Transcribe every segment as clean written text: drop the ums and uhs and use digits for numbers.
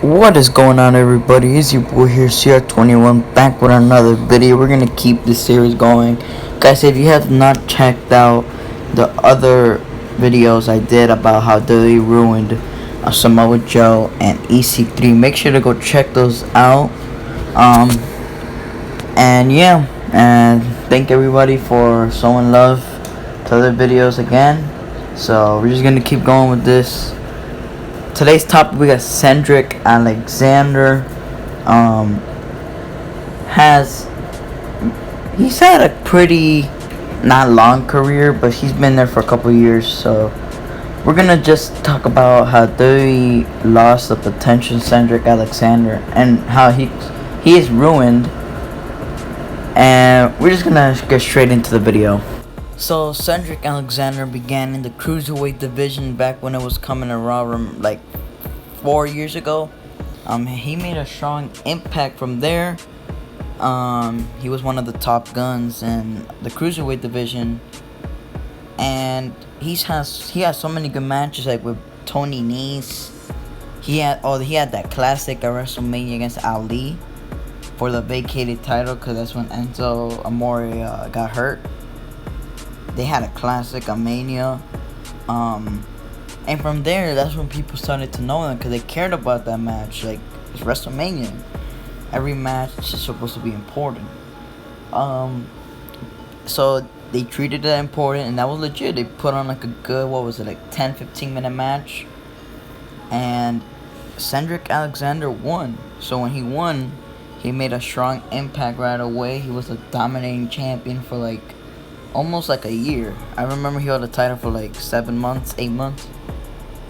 What is going on, everybody? It's your boy here, CR21, back with another video. We're gonna keep this series going. Guys, if you have not checked out the other videos I did about how they ruined Samoa Joe and EC3, make sure to go check those out. And yeah, and thank everybody for showing love to other videos again. So we're just gonna keep going with this. Today's topic, we got Cedric Alexander. He's had a pretty not long career, but he's been there for a couple years. So we're gonna just talk about how they lost the potential Cedric Alexander and how he is ruined. And we're just gonna get straight into the video. So Cedric Alexander began in the cruiserweight division back when it was coming to Raw, like 4 years ago. He made a strong impact from there. He was one of the top guns in the cruiserweight division, and he has so many good matches, like with Tony Nese. He had that classic at WrestleMania against Ali for the vacated title, because that's when Enzo Amore got hurt. They had a classic at Mania. And from there, that's when people started to know them, because they cared about that match. Like, it's WrestleMania. Every match is supposed to be important. So they treated it important, and that was legit. They put on like a good, 10-15 minute match. And Cedric Alexander won. So when he won, he made a strong impact right away. He was a dominating champion for like almost like a year. I remember he held the title for like 7 months, 8 months,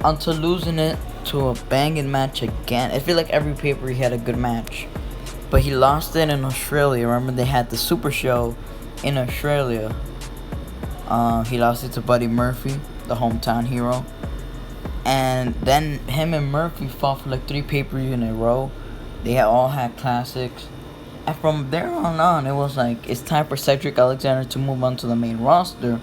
until losing it to a banging match again. I feel like every paper he had a good match, but he lost it in Australia. Remember, they had the Super Show in Australia. He lost it to Buddy Murphy, the hometown hero, and then him and Murphy fought for like 3 pay-per-views in a row. They all had classics. And from there on, it was like, it's time for Cedric Alexander to move on to the main roster.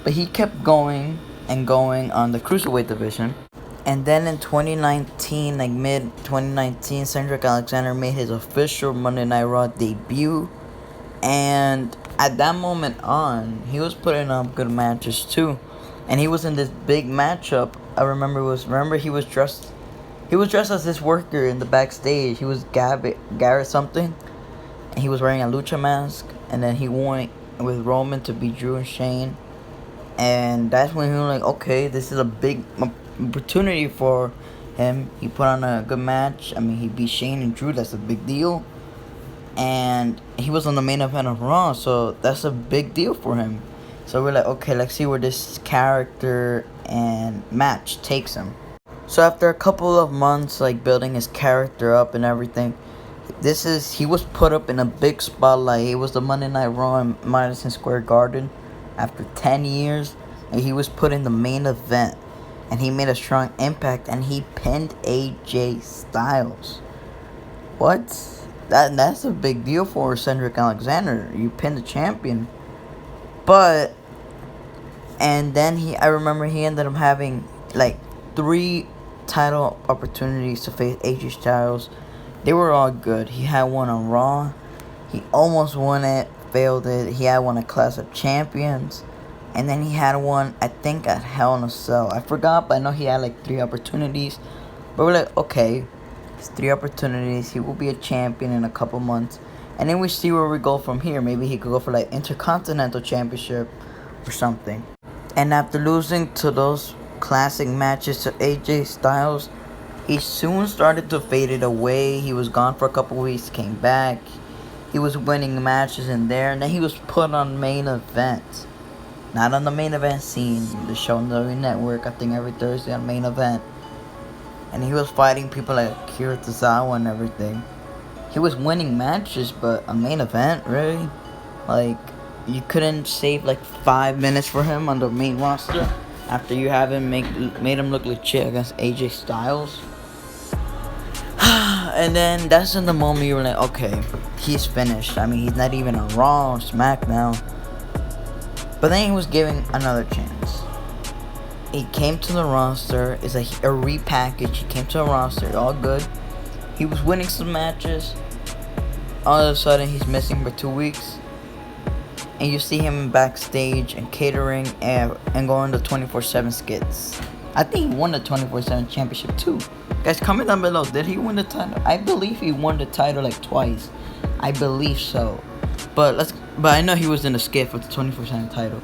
But he kept going and going on the Cruiserweight division. And then in 2019, like mid-2019, Cedric Alexander made his official Monday Night Raw debut. And at that moment on, he was putting up good matches too. And he was in this big matchup. I remember he was dressed as this worker in the backstage. He was Garrett something. And he was wearing a lucha mask. And then he went with Roman to beat Drew and Shane. And that's when he was like, okay, this is a big opportunity for him. He put on a good match. I mean, he beat Shane and Drew. That's a big deal. And he was on the main event of Raw. So that's a big deal for him. So we're like, okay, let's see where this character and match takes him. So after a couple of months, like building his character up and everything, he was put up in a big spotlight. It was the Monday Night Raw in Madison Square Garden after 10 years, and he was put in the main event, and he made a strong impact, and he pinned AJ Styles. What? That's a big deal for Cedric Alexander. You pinned the champion. And then I remember he ended up having like 3 title opportunities to face AJ Styles. They were all good. He had one on Raw. He almost won it, failed it. He had one at Clash of Champions. And then he had one, I think, at Hell in a Cell. I forgot, but I know he had like 3 opportunities. But we're like, okay, it's 3 opportunities. He will be a champion in a couple months. And then we see where we go from here. Maybe he could go for like Intercontinental Championship or something. And after losing to those classic matches to AJ Styles, he soon started to fade it away. He was gone for a couple weeks, came back. He was winning matches in there, and then he was put on main events. Not on the main event scene, the show on the network, I think every Thursday on main event. And he was fighting people like Akira Tozawa and everything. He was winning matches, but a main event, really? Like, you couldn't save like 5 minutes for him on the main roster after you have him made him look legit against AJ Styles. And then that's in the moment you were like, okay, he's finished. I mean, he's not even on Raw or SmackDown. But then he was given another chance. He came to the roster. It's a repackage. He came to the roster. All good. He was winning some matches. All of a sudden, he's missing for 2 weeks. And you see him backstage and catering and going to 24/7 skits. I think he won the 24/7 championship too. Guys, comment down below. Did he win the title? I believe he won the title like twice. I believe so. But I know he was in a skit for the 24/7 title.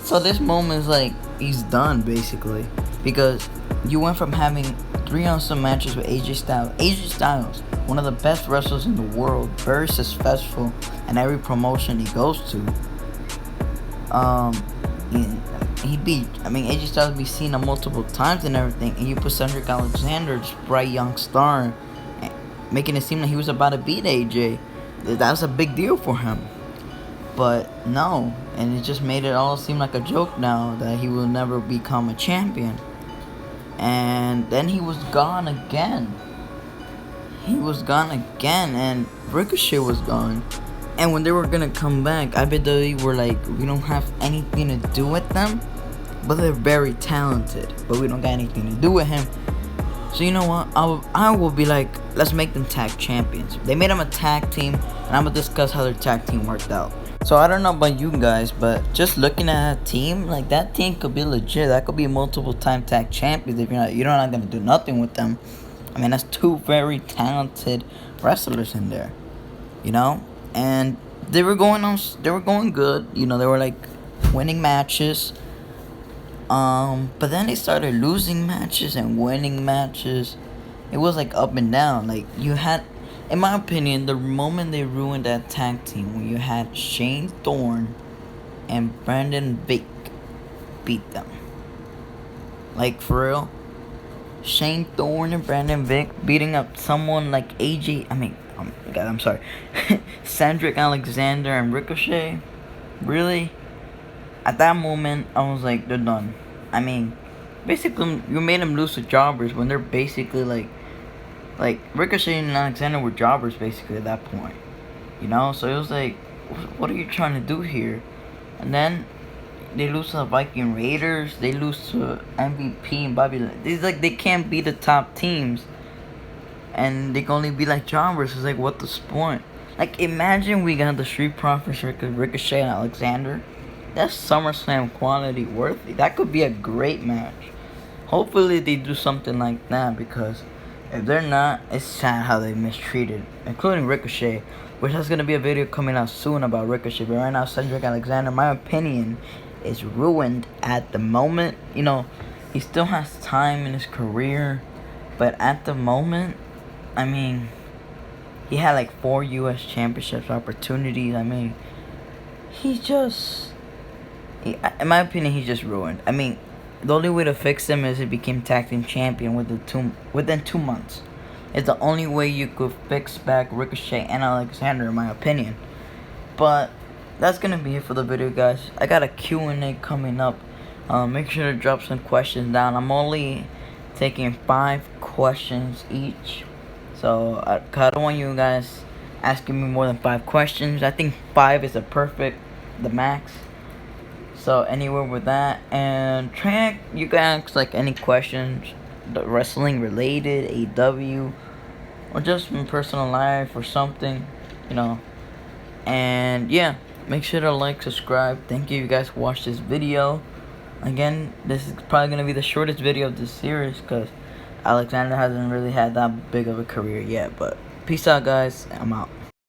So this moment is like he's done basically, because you went from having 3 awesome matches with AJ Styles. AJ Styles, one of the best wrestlers in the world, very successful in every promotion he goes to. AJ Styles be seen multiple times and everything, and you put Cedric Alexander, this bright young star, making it seem like he was about to beat AJ. That was a big deal for him. But no, and it just made it all seem like a joke now that he will never become a champion. And then he was gone again. And Ricochet was gone. And when they were gonna come back, I bet they were like, we don't have anything to do with them, but they're very talented, but we don't got anything to do with him. So you know what? I will be like, let's make them tag champions. They made them a tag team, and I'm gonna discuss how their tag team worked out. So I don't know about you guys, but just looking at a team, like that team could be legit. That could be multiple time tag champions if you're not gonna do nothing with them. I mean, that's 2 very talented wrestlers in there, you know. And they were going good. You know, they were like winning matches. But then they started losing matches and winning matches. It was like up and down. Like you had, in my opinion, the moment they ruined that tag team, when you had Shane Thorne and Brandon Vick beat them. Like for real, Shane Thorne and Brandon Vick beating up someone like I'm sorry, Cedric Alexander and Ricochet. Really? At that moment, I was like, they're done. I mean, basically, you made them lose to jobbers when they're basically like Ricochet and Alexander were jobbers basically at that point. You know, so it was like, what are you trying to do here? And then they lose to the Viking Raiders. They lose to MVP and Bobby. They can't be the top teams, and they can only be like jobbers. It's like, what the point? Like, imagine we got the Street Profits, Ricochet and Alexander. That's SummerSlam quality worthy. That could be a great match. Hopefully they do something like that, because if they're not, it's sad how they mistreated, including Ricochet, which has going to be a video coming out soon about Ricochet. But right now, Cedric Alexander, my opinion, is ruined at the moment. You know, he still has time in his career, but at the moment, I mean, he had like 4 U.S. championships opportunities. I mean, in my opinion, he's just ruined. I mean, the only way to fix him is he became tag team champion within 2 months. It's the only way you could fix back Ricochet and Alexander, in my opinion. But that's gonna be it for the video, guys. I got a Q&A coming up. Make sure to drop some questions down. I'm only taking 5 questions each, so I don't want you guys asking me more than 5 questions. I think 5 is the max. So anywhere with that, and try you guys like any questions, the wrestling related, AW, or just from personal life or something, you know. And yeah, make sure to like, subscribe. Thank you guys for watching this video. Again, this is probably gonna be the shortest video of this series, because Alexander hasn't really had that big of a career yet. But peace out, guys. I'm out.